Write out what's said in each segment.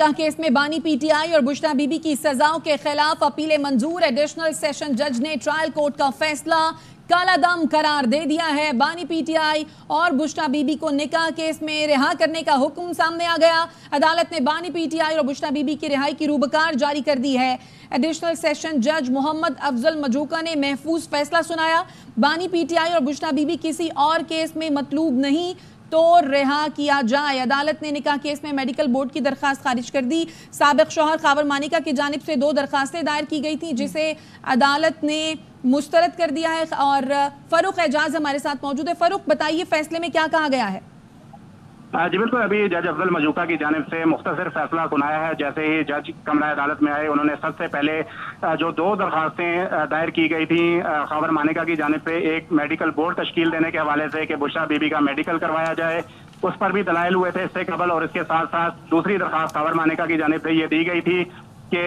का केस में बानी पीटीआई और बुशरा बीबी की सजाओं के खिलाफ अपीलें मंजूर। एडिशनल सेशन जज ने ट्रायल कोर्ट का फैसला कालादम करार दे दिया है। बानी पीटीआई और बुशरा बीबी को निकाह केस में रिहा करने का हुक्म सामने आ गया। अदालत ने बानी पीटीआई और बुशरा बीबी की रिहाई की रूबकार जारी कर दी है। एडिशनल सेशन जज मोहम्मद अफजल मजूका ने महफूज फैसला सुनाया। बानी पीटीआई और बुशरा बीबी किसी और केस में मतलूब नहीं तो रिहा किया जाए। अदालत ने निकाह केस में मेडिकल बोर्ड की दरखास्त खारिज कर दी। साबिक शौहर खावर मानिका की जानिब से 2 दरखास्तें दायर की गई थी जिसे अदालत ने मुस्तरद कर दिया है। और फरूक एजाज हमारे साथ मौजूद है। फरूक, बताइए फैसले में क्या कहा गया है? जी बिल्कुल, अभी जज अफजल मजूका की जानिब से मुख्तसर फैसला सुनाया है। जैसे ही जज कमरा अदालत में आए, उन्होंने सबसे पहले जो 2 दरखास्तें दायर की गई थी खावर मानिका की जानिब से, एक मेडिकल बोर्ड तश्कील देने के हवाले से कि बुशरा बीबी का मेडिकल करवाया जाए, उस पर भी दलाइल हुए थे इससे कबल। और इसके साथ साथ दूसरी दरखास्त खावर मानिका की जानिब से ये दी गई थी कि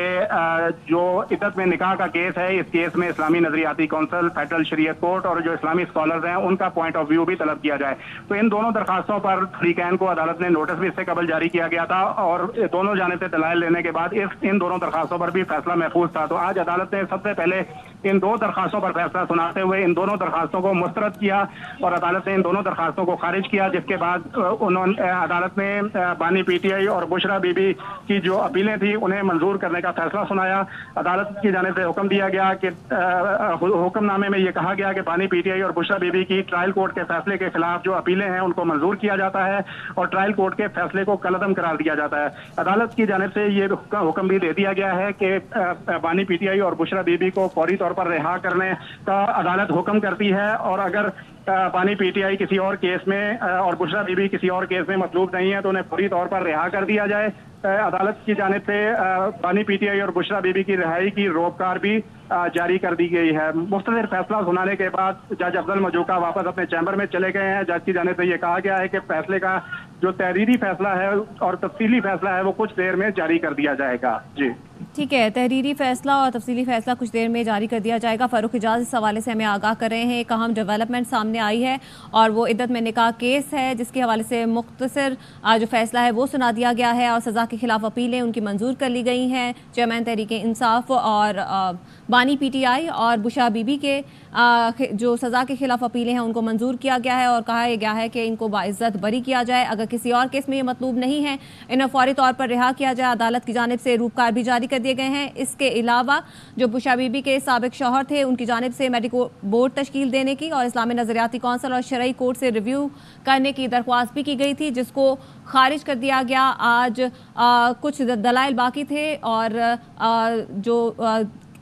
जो इद्दत में निकाह का केस है, इस केस में इस्लामी नजरियाती कौंसिल, फेडरल शरीयत कोर्ट और जो इस्लामी स्कॉलर्स हैं उनका पॉइंट ऑफ व्यू भी तलब किया जाए। तो इन दोनों दरखास्तों पर फरीकैन को अदालत ने नोटिस भी इससे कबल जारी किया गया था और दोनों जानिब से दलाइल लेने के बाद इन दोनों दरखास्तों पर भी फैसला महफूज था। तो आज अदालत ने सबसे पहले इन 2 दरखास्तों पर फैसला सुनाते हुए इन दोनों दरखास्तों को मुस्तरद किया और अदालत ने इन दोनों दरखास्तों को खारिज किया। जिसके बाद उन्होंने अदालत ने बानी पीटीआई और बुशरा बीबी की जो अपीलें थी उन्हें मंजूर करने का फैसला सुनाया। अदालत की जानिब से हुक्म दिया गया कि हुक्मनामे में यह कहा गया कि बानी पीटीआई और बुशरा बीबी की ट्रायल कोर्ट के फैसले के खिलाफ जो अपीलें हैं उनको मंजूर किया जाता है और ट्रायल कोर्ट के फैसले को कलअदम करार दिया जाता है। अदालत की जानिब से ये हुक्म भी दे दिया गया है कि बानी पीटीआई और बुशरा बीबी को फौरी तौर पर रिहा करने का अदालत हुक्म करती है और अगर बानी पीटीआई किसी और केस में और बुशरा बीबी किसी और केस में मतलूब नहीं है तो उन्हें फौरी तौर पर रिहा कर दिया जाए। अदालत की जानिब से बानी पीटीआई और बुशरा बीबी की रिहाई की रोककार भी जारी कर दी गई है। मुख्तलिफ फैसला सुनाने के बाद जज अफजल मजूका वापस अपने चैम्बर में चले गए हैं। जज की जानिब से ये कहा गया है कि फैसले का जो तहरीरी फैसला है और तफसीली फैसला है वो कुछ देर में जारी कर दिया जाएगा। जी ठीक है, तहरीरी फैसला और तफसीली फैसला कुछ देर में जारी कर दिया जाएगा। फारूक इजाज इस हवाले से हमें आगाह कर रहे हैं। एक अहम डेवलपमेंट सामने आई है और वो इद्दत में निकाह केस है जिसके हवाले से मुख्तसर जो फैसला है वो सुना दिया गया है और सज़ा के खिलाफ अपीलें उनकी मंजूर कर ली गई हैं। चेयरमैन तहरीक इंसाफ और बानी पीटीआई और बुशरा बीबी के जो सज़ा के खिलाफ अपीलें हैं उनको मंजूर किया गया है और कहा गया है कि इनको बाइज्जत बरी किया जाए। अगर किसी और केस में ये मतलूब नहीं है इन्हें फौरी तौर पर रिहा किया जाए। अदालत की जानिब से रूपकार भी जारी कर दिए गए हैं। इसके अलावा जो बुशरा बीबी के साबिक शौहर थे उनकी जानिब से मेडिकल बोर्ड तश्कील देने की और इस्लामी नजरियाती कौंसिल और शरई कोर्ट से रिव्यू करने की दरख्वास्त भी की गई थी जिसको खारिज कर दिया गया। आज कुछ दलाइल बाकी थे और जो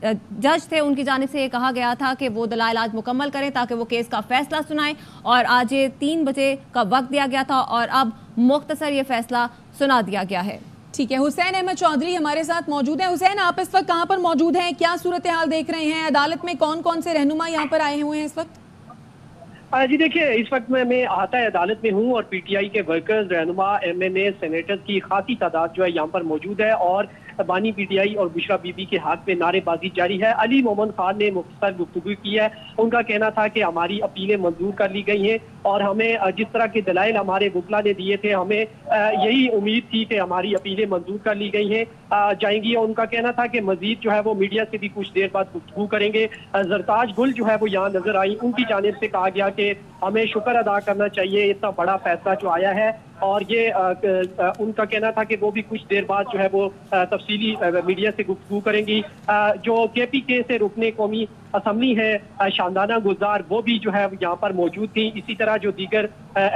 जज थे उनकी जानिब से ये कहा गया था कि वो दलाइल आज मुकम्मल करें ताकि वो केस का फैसला सुनाएं और आज ये 3 बजे का वक्त दिया गया था और अब मुख्तसर ये फैसला सुना दिया गया है। ठीक है, हुसैन अहमद चौधरी हमारे साथ मौजूद हैं। हुसैन, आप इस वक्त कहाँ पर मौजूद हैं? क्या सूरत हाल देख रहे हैं? अदालत में कौन कौन से रहनुमा यहाँ पर आए हुए हैं इस वक्त? जी देखिए, इस वक्त मैं आता अदालत में हूँ और पीटीआई के वर्कर्स, रहनुमा, एमएनए, सेनेटर्स की खासी तादाद जो है यहाँ पर मौजूद है और बानी पीटीआई और बुशरा बीबी के हाथ में नारेबाजी जारी है। अली मोहम्मद खान ने मुख्तसर गुफ्तगू की है। उनका कहना था कि हमारी अपीलें मंजूर कर ली गई हैं और हमें जिस तरह के दलाइल हमारे वकला ने दिए थे हमें यही उम्मीद थी कि हमारी अपीलें मंजूर कर ली गई हैं जाएंगी। और उनका कहना था कि मजीद जो है वो मीडिया से भी कुछ देर बाद गुफ्तगू करेंगे। जरताज गुल जो है वो यहाँ नजर आई। उनकी जानिब से कहा गया कि हमें शुक्र अदा करना चाहिए इतना बड़ा फैसला जो आया है और ये उनका कहना था कि वो भी कुछ देर बाद जो है वो तफसीली मीडिया से गुफ्तगू करेंगी। जो KPK से रुकने कौमी असम्बली है शानदाना गुजार, वो भी जो है यहाँ पर मौजूद थी। इसी तरह जो दीगर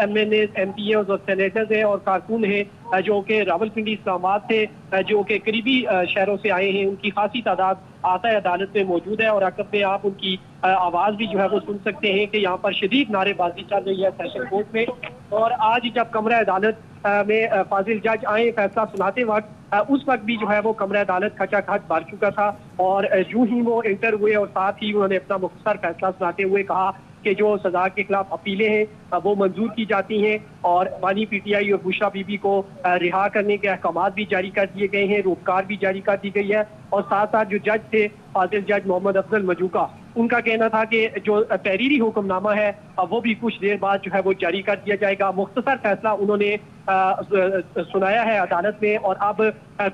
MNA, MPs और सेनेटर्स हैं और कारकुन हैं जो कि रावलपिंडी इस्लामाबाद थे जो कि करीबी शहरों से आए हैं, उनकी खासी तादाद आता अदालत में मौजूद है और अकब में आप उनकी आवाज़ भी जो है वो सुन सकते हैं कि यहाँ पर शदीद नारेबाजी चल रही है सेशन कोर्ट में। और आज जब कमरा अदालत में फाजिल जज आए फैसला सुनाते वक्त उस वक्त भी जो है वो कमरा अदालत खचाखच भर चुका था और यूं ही वो इंटर हुए और साथ ही उन्होंने अपना मुख्तसर फैसला सुनाते हुए कहा कि जो सजा के खिलाफ अपीलें हैं वो मंजूर की जाती हैं और बानी पीटीआई और बुशरा बीबी को रिहा करने के अहकाम भी जारी कर दिए गए हैं, रोककार भी जारी कर दी गई है। और साथ साथ जो जज थे फाजिल जज मोहम्मद अफजल मजूका, उनका कहना था कि जो तहरीरी हुक्मनामा है वो भी कुछ देर बाद जो है वो जारी कर दिया जाएगा। मुख्तसर फैसला उन्होंने सुनाया है अदालत में और अब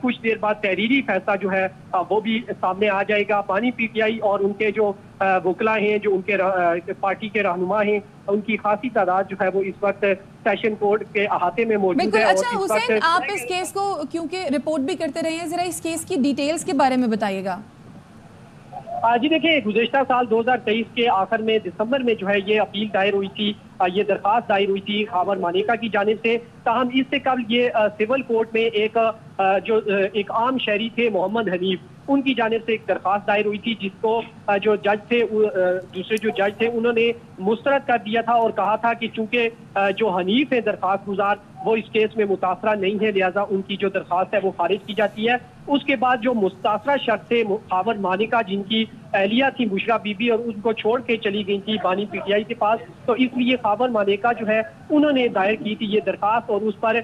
कुछ देर बाद तहरीरी फैसला जो है वो भी सामने आ जाएगा। बानी पीटीआई और उनके जो वकला हैं, जो उनके पार्टी के रहनुमा हैं, उनकी खासी तादाद जो है वो इस वक्त सेशन कोर्ट के अहाते में मौजूद है। अच्छा हुसैन, आप इस केस को क्योंकि रिपोर्ट भी करते रहे हैं, जरा इस केस की डिटेल्स के बारे में बताइएगा। जी देखिए, गुज़िश्ता साल 2023 के आखिर में दिसंबर में जो है ये अपील दायर हुई थी, ये दरखास्त दायर हुई थी खावर मानेका की जानिब से। ताहम इससे कबल ये सिविल कोर्ट में एक आम शहरी थे मोहम्मद हनीफ, उनकी जानिब से एक दरखास्त दायर हुई थी, जिसको जो जज थे, दूसरे जो जज थे, उन्होंने मुस्तरद कर दिया था और कहा था कि चूंकि जो हनीफ है दरखास्त गुजार वो इस केस में मुतासरा नहीं है, लिहाजा उनकी जो दरखास्त है वो खारिज की जाती है। उसके बाद जो मुतासरा शख्स थे खावर मानेका, जिनकी अहलिया थी बुशरा बीबी और उनको छोड़ के चली गई थी बानी पीटीआई के पास, तो इसलिए खावर मानेका जो है उन्होंने दायर की थी ये दरखास्त और उस पर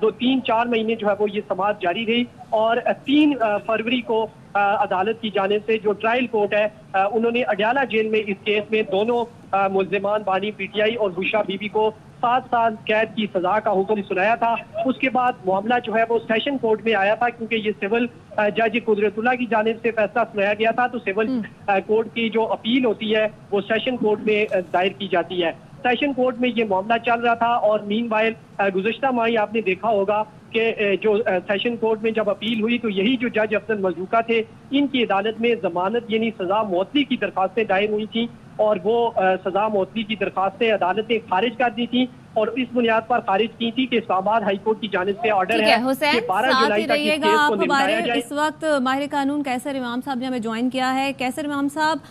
2-3-4 महीने जो है वो ये समाअत जारी रही और 3 फरवरी को अदालत की जानिब से जो ट्रायल कोर्ट है उन्होंने अडयाला जेल में इस केस में दोनों मुल्जिमान बानी पीटीआई और बुशरा बीबी को 7 साल कैद की सजा का हुक्म सुनाया था। उसके बाद मामला जो है वो सेशन कोर्ट में आया था, क्योंकि ये सिविल जज कुदरतुल्लाह की जानिब से फैसला सुनाया गया था, तो सिविल कोर्ट की जो अपील होती है वो सेशन कोर्ट में दायर की जाती है। सेशन कोर्ट में ये मामला चल रहा था और मीनवाइल गुज़िश्ता माही आपने देखा होगा कि जो सेशन कोर्ट में जब अपील हुई तो यही जो जज अफजल मजूका थे, इनकी अदालत में जमानत यानी सजा मौतली की दरखास्तें दायर हुई थी और वो सजा मौतली की दरखास्तें अदालत ने खारिज कर दी थी और इस बुनियाद पर खारिज की थी कि इस्लामाबाद हाई कोर्ट की जानिब से ऑर्डर है हुसैन, कि 12 जुलाई तक इस केस को निपटाया जाए। इस वक्त माहिर कानून कैसर इमाम साहब ने हमें ज्वाइन किया है। कैसर इमाम साहब,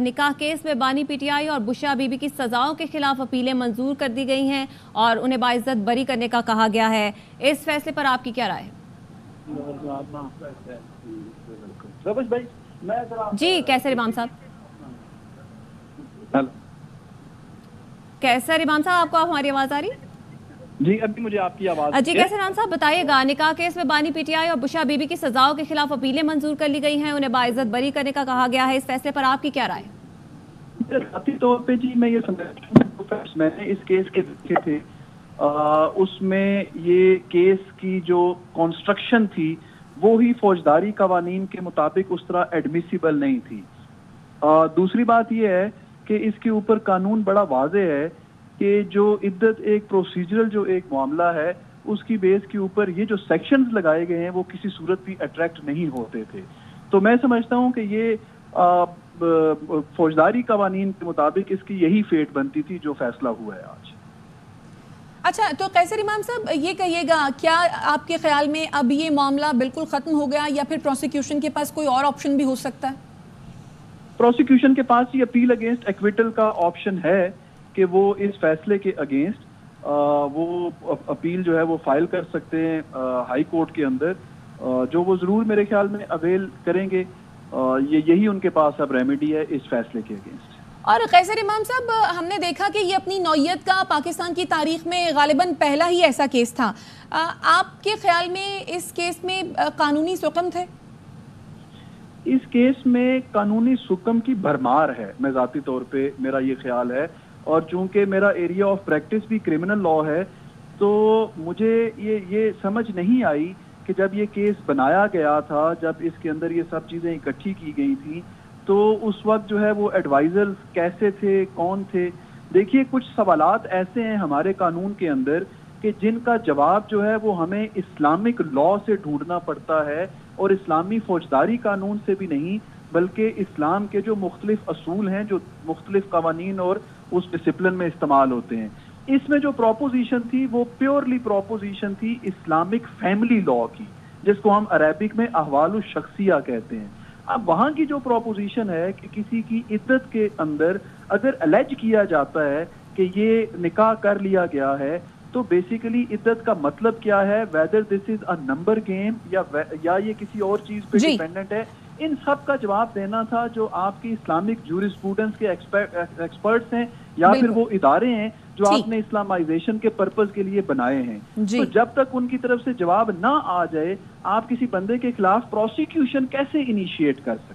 निकाह केस में बानी पीटीआई और बुशरा बीबी की सजाओं के खिलाफ अपीलें मंजूर कर दी गई हैं और उन्हें बाइज्जत बरी करने का कहा गया है। इस फैसले पर आपकी क्या राय है? जी कैसर इमाम साहब। कैसर इमाम साहब, आपको हमारी आवाज आ रही? जी अभी मुझे आपकी आवाज। जी कैसर इमाम साहब बताइएगा, निकाह केस में बानी पीटीआई और बुशरा बीबी की सजाओं के खिलाफ अपीलें मंजूर कर ली गई हैं, उन्हें बाइज्जत बरी करने का कहा गया है। इस फैसले पर आपकी क्या राय? जाती तौर पे जी मैं ये समझता हूं, मैंने इस केस के देखे थे, उसमें ये केस की जो कंस्ट्रक्शन थी वो ही फौजदारी कवानीन के मुताबिक उस तरह एडमिसिबल नहीं थी। दूसरी बात ये है कि इसके ऊपर कानून बड़ा वाज़े है कि जो इद्दत एक प्रोसीजरल जो एक मामला है उसकी बेस के ऊपर ये जो सेक्शंस लगाए गए हैं वो किसी सूरत भी अट्रैक्ट नहीं होते थे। तो मैं समझता हूं कि ये फौजदारी कवानीन के मुताबिक इसकी यही फेट बनती थी जो फैसला हुआ है आज। अच्छा, तो कैसर इमाम साहब ये कहिएगा, क्या आपके ख्याल में अब ये मामला बिल्कुल खत्म हो गया या फिर प्रोसिक्यूशन के पास कोई और ऑप्शन भी हो सकता है? प्रोसिक्यूशन के पास ये अपील अगेंस्ट एक्विटल का ऑप्शन है कि वो इस फैसले के अगेंस्ट वो अपील जो है वो फाइल कर सकते हैं हाई कोर्ट के अंदर, जो वो जरूर मेरे ख्याल में अवेल करेंगे। यही उनके पास अब रेमेडी है इस फैसले के अगेंस्ट। और कैसर इमाम साहब, हमने देखा कि ये अपनी नौयत का पाकिस्तान की तारीख में गालिबन पहला ही ऐसा केस था। आपके ख्याल में इस केस में कानूनी सुकम थे? इस केस में कानूनी सुकम की भरमार है, मैं जाती तौर पे मेरा ये ख्याल है, और चूंकि मेरा एरिया ऑफ प्रैक्टिस भी क्रिमिनल लॉ है तो मुझे ये समझ नहीं आई कि जब ये केस बनाया गया था, जब इसके अंदर ये सब चीज़ें इकट्ठी की गई थी, तो उस वक्त जो है वो एडवाइजर्स कैसे थे, कौन थे। देखिए कुछ सवालात ऐसे हैं हमारे कानून के अंदर कि जिनका जवाब जो है वो हमें इस्लामिक लॉ से ढूंढना पड़ता है और इस्लामी फौजदारी कानून से भी नहीं, बल्कि इस्लाम के जो मुख्तलिफ असूल हैं, जो मुख्तलिफ कवानीन और उस डिसिप्लिन में इस्तेमाल होते हैं। इसमें जो प्रोपोजिशन थी वो प्योरली प्रोपोजिशन थी इस्लामिक फैमिली लॉ की, जिसको हम अरेबिक में अहवालु शख्सिया कहते हैं। अब वहाँ की जो प्रोपोजिशन है कि किसी की इद्दत के अंदर अगर अलेज किया जाता है कि ये निकाह कर लिया गया है, तो बेसिकली इद्दत का मतलब क्या है, whether this is a number game या ये किसी और चीज पे डिपेंडेंट है। इन सब का जवाब देना था जो आपकी इस्लामिक जूरिस्प्रूडेंस के एक्सपर्ट्स हैं या फिर वो इदारे हैं जो आपने इस्लामाइजेशन के पर्पस के लिए बनाए हैं। तो जब तक उनकी तरफ से जवाब ना आ जाए, आप किसी बंदे के खिलाफ प्रोसिक्यूशन कैसे इनिशिएट कर सकते हैं?